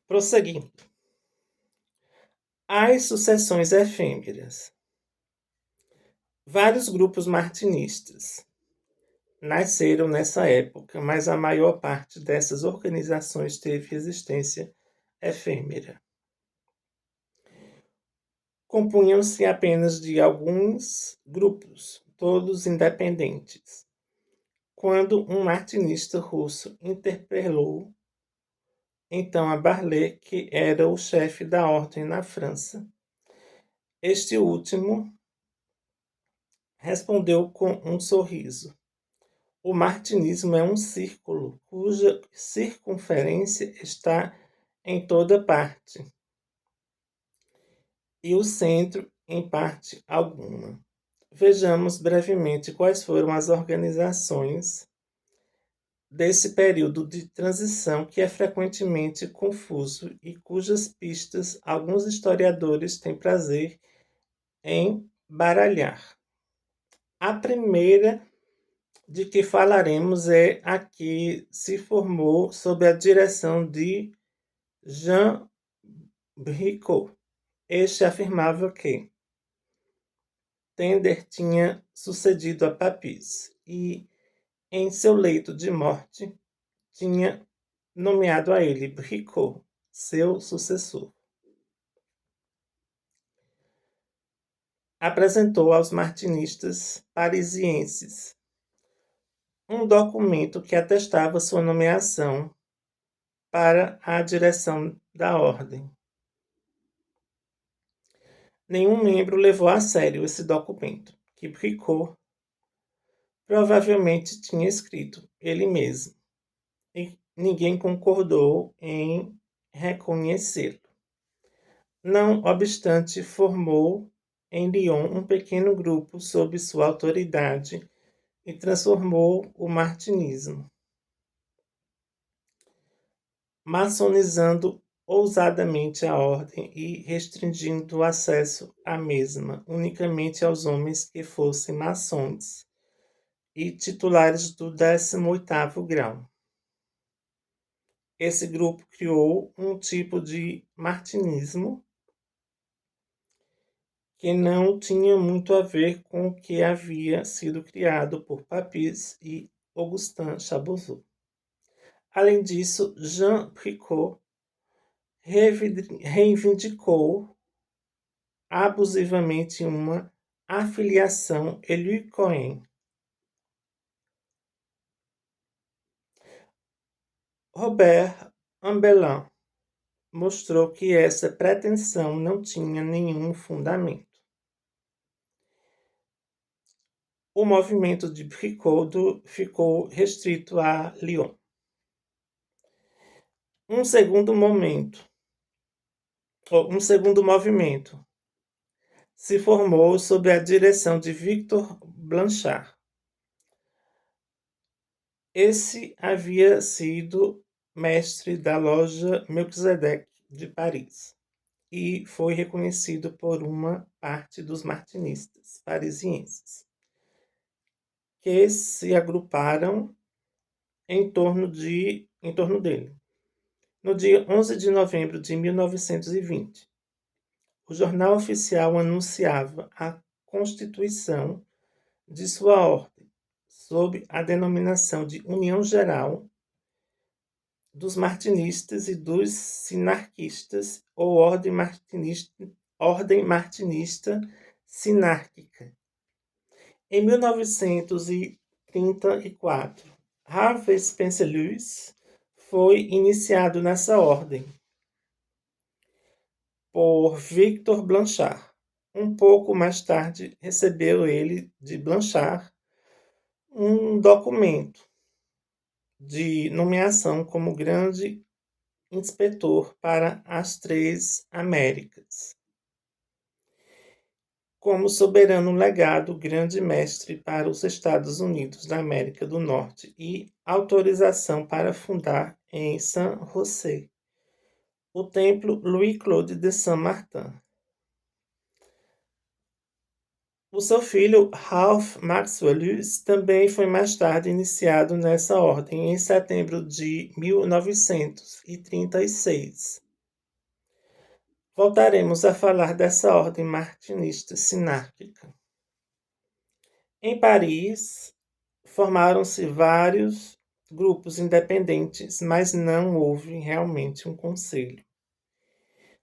Prosseguindo. As sucessões efêmeras. Vários grupos martinistas nasceram nessa época, mas a maior parte dessas organizações teve existência efêmera. Compunham-se apenas de alguns grupos, todos independentes. Quando um martinista russo interpelou então a Barlet, que era o chefe da ordem na França, este último respondeu com um sorriso: o martinismo é um círculo cuja circunferência está em toda parte, e o centro em parte alguma. Vejamos brevemente quais foram as organizações desse período de transição que é frequentemente confuso e cujas pistas alguns historiadores têm prazer em baralhar. A primeira de que falaremos é a que se formou sob a direção de Jean Bricot. Este afirmava que Tender tinha sucedido a Papis e, em seu leito de morte, tinha nomeado a ele Bricot, seu sucessor. Apresentou aos martinistas parisienses um documento que atestava sua nomeação para a direção da ordem. Nenhum membro levou a sério esse documento, que Bricot provavelmente tinha escrito ele mesmo, e ninguém concordou em reconhecê-lo. Não obstante, formou em Lyon um pequeno grupo sob sua autoridade e transformou o martinismo, maçonizando ousadamente a ordem e restringindo o acesso à mesma unicamente aos homens que fossem maçons e titulares do 18º grau. Esse grupo criou um tipo de martinismo que não tinha muito a ver com o que havia sido criado por Papis e Augustin Chabouzot. Além disso, Jean Bricot reivindicou abusivamente uma afiliação Élu-Cohen. Robert Ambelin mostrou que essa pretensão não tinha nenhum fundamento. O movimento de Bricot ficou restrito a Lyon. Um segundo movimento se formou sob a direção de Victor Blanchard. Esse havia sido mestre da loja Melquisedeque de Paris e foi reconhecido por uma parte dos martinistas parisienses, que se agruparam em torno dele. No dia 11 de novembro de 1920, o jornal oficial anunciava a constituição de sua ordem, sob a denominação de União Geral dos Martinistas e dos Sinarquistas, ou Ordem Martinista Sinárquica. Em 1934, Harvey Spencer Lewis foi iniciado nessa ordem por Victor Blanchard. Um pouco mais tarde, recebeu ele de Blanchard um documento de nomeação como grande inspetor para as Três Américas, como soberano legado grande mestre para os Estados Unidos da América do Norte e autorização para fundar em San José o templo Louis-Claude de Saint-Martin. O seu filho Ralph Maxwell Lewis também foi mais tarde iniciado nessa ordem em setembro de 1936. Voltaremos a falar dessa ordem martinista sinárquica. Em Paris, formaram-se vários grupos independentes, mas não houve realmente um conselho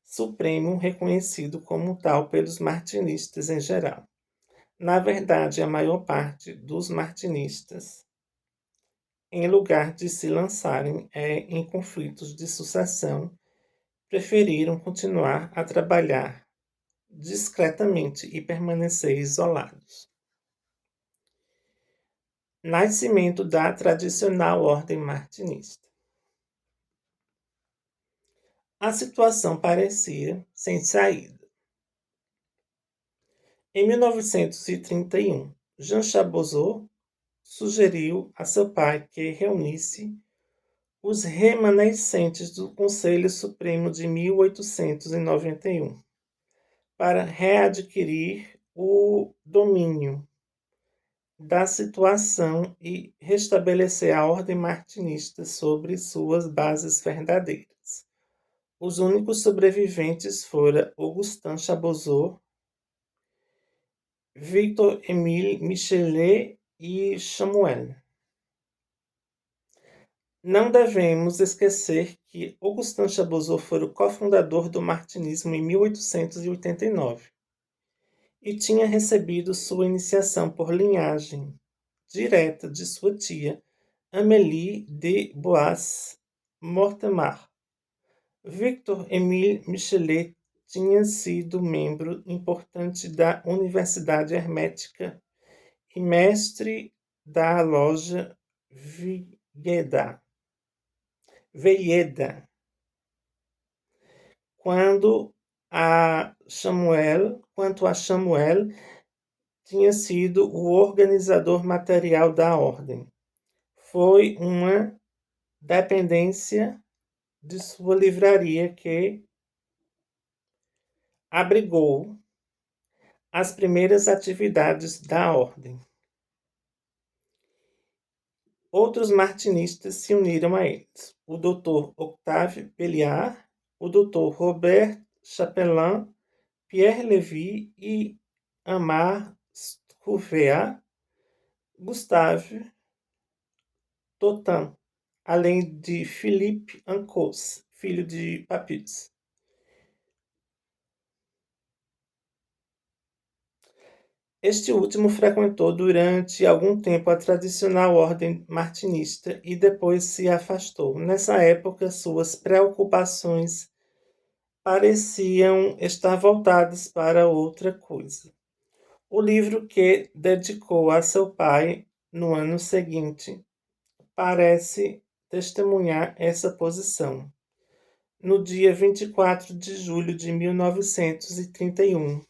supremo reconhecido como tal pelos martinistas em geral. Na verdade, a maior parte dos martinistas, em lugar de se lançarem em conflitos de sucessão, preferiram continuar a trabalhar discretamente e permanecer isolados. Nascimento da tradicional ordem martinista. A situação parecia sem saída. Em 1931, Jean Chabozeau sugeriu a seu pai que reunisse os remanescentes do Conselho Supremo de 1891 para readquirir o domínio da situação e restabelecer a ordem martinista sobre suas bases verdadeiras. Os únicos sobreviventes foram Augustin Chabozeau, Victor-Émile Michelet e Samuel. Não devemos esquecer que Augustin Chabozeau foi o cofundador do martinismo em 1889 e tinha recebido sua iniciação por linhagem direta de sua tia Amélie de Bois-Mortemart. Victor-Émile Michelet tinha sido membro importante da Universidade Hermética e mestre da loja Veieda. Quanto a Samuel, tinha sido o organizador material da ordem. Foi uma dependência de sua livraria que abrigou as primeiras atividades da ordem. Outros martinistas se uniram a eles: o Dr. Octave Belliard, o Dr. Robert Chapelain, Pierre Lévy e Aimar Struveat, Gustave Totin, além de Philippe Ancos, filho de Papus. Este último frequentou durante algum tempo a tradicional ordem martinista e depois se afastou. Nessa época, suas preocupações pareciam estar voltadas para outra coisa. O livro que dedicou a seu pai no ano seguinte parece testemunhar essa posição. No dia 24 de julho de 1931,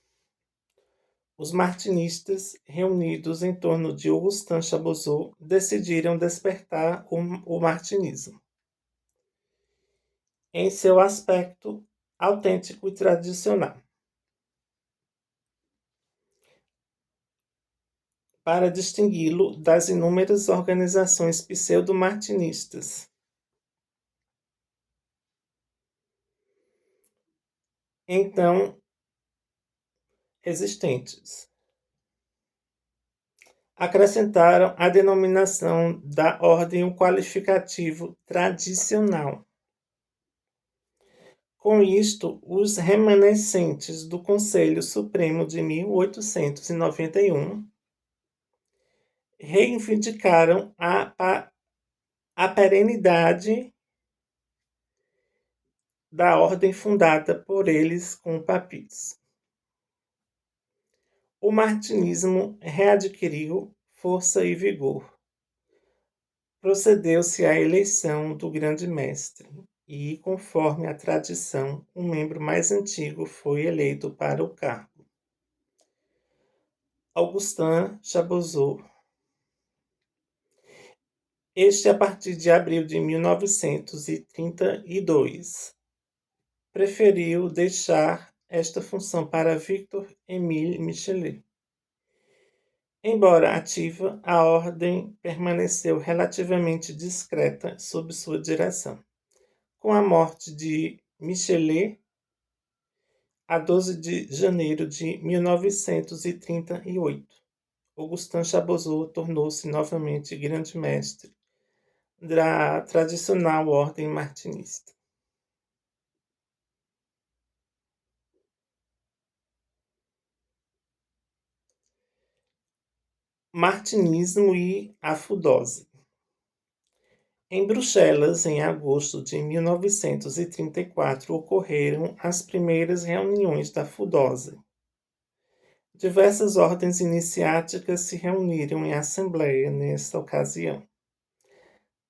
os martinistas, reunidos em torno de Augustin Chabozeau, decidiram despertar o martinismo em seu aspecto autêntico e tradicional, para distingui-lo das inúmeras organizações pseudo-martinistas então existentes. Acrescentaram à denominação da ordem o qualificativo tradicional. Com isto, os remanescentes do Conselho Supremo de 1891 reivindicaram a perenidade da ordem fundada por eles com Papus. O martinismo readquiriu força e vigor. Procedeu-se à eleição do grande mestre e, conforme a tradição, o membro mais antigo foi eleito para o cargo. Augustin Chabozeau. Este, a partir de abril de 1932, preferiu deixar esta função para Victor-Émile Michelet. Embora ativa, a ordem permaneceu relativamente discreta sob sua direção. Com a morte de Michelet, a 12 de janeiro de 1938, Augustin Chabozeau tornou-se novamente grande mestre da tradicional ordem martinista. Martinismo e a Fudose. Em Bruxelas, em agosto de 1934, ocorreram as primeiras reuniões da Fudose. Diversas ordens iniciáticas se reuniram em assembleia nesta ocasião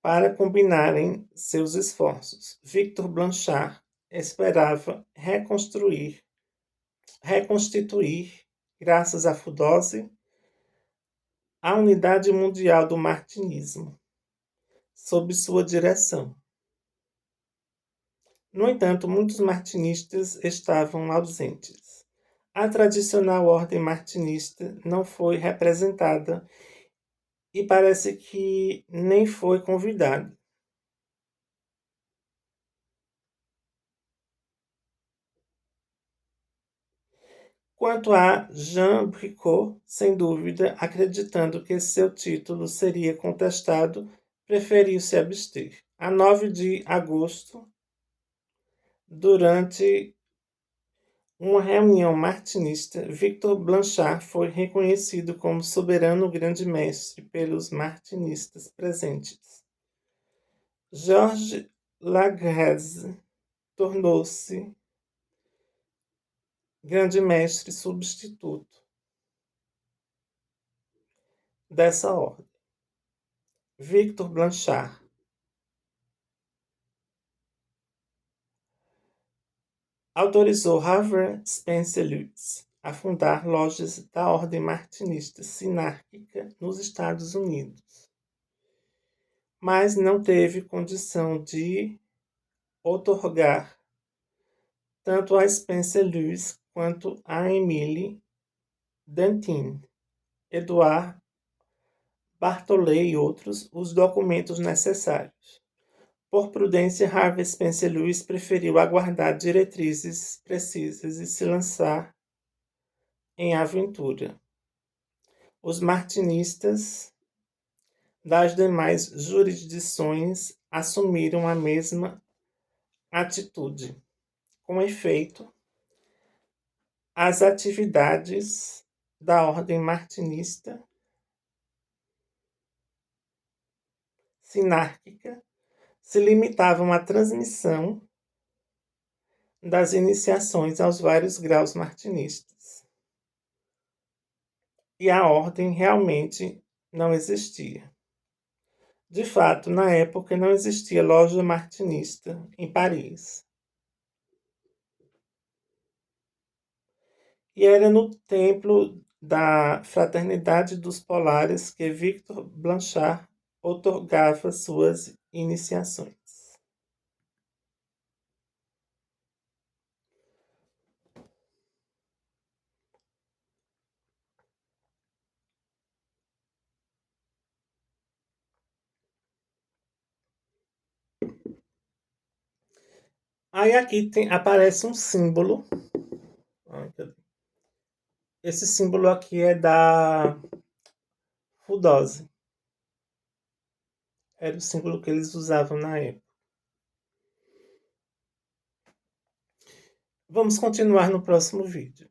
para combinarem seus esforços. Victor Blanchard esperava reconstituir, graças à Fudose, a unidade mundial do martinismo, sob sua direção. No entanto, muitos martinistas estavam ausentes. A tradicional ordem martinista não foi representada e parece que nem foi convidada. Quanto a Jean Bricot, sem dúvida, acreditando que seu título seria contestado, preferiu se abster. A 9 de agosto, durante uma reunião martinista, Victor Blanchard foi reconhecido como soberano grande-mestre pelos martinistas presentes. Georges Lagasse tornou-se grande-mestre substituto dessa ordem. Victor Blanchard autorizou Harvey Spencer Lewis a fundar lojas da ordem martinista sinárquica nos Estados Unidos, mas não teve condição de outorgar tanto a Spencer Lewis quanto a Emile Dantin, Edouard Barthollet e outros os documentos necessários. Por prudência, Harvey Spencer Lewis preferiu aguardar diretrizes precisas e se lançar em aventura. Os martinistas das demais jurisdições assumiram a mesma atitude. Com efeito, as atividades da ordem martinista sinárquica se limitavam à transmissão das iniciações aos vários graus martinistas. E a ordem realmente não existia. De fato, na época não existia loja martinista em Paris. E era no templo da Fraternidade dos Polares que Victor Blanchard outorgava suas iniciações. Aí aqui aparece um símbolo. Esse símbolo aqui é da Fudose. Era o símbolo que eles usavam na época. Vamos continuar no próximo vídeo.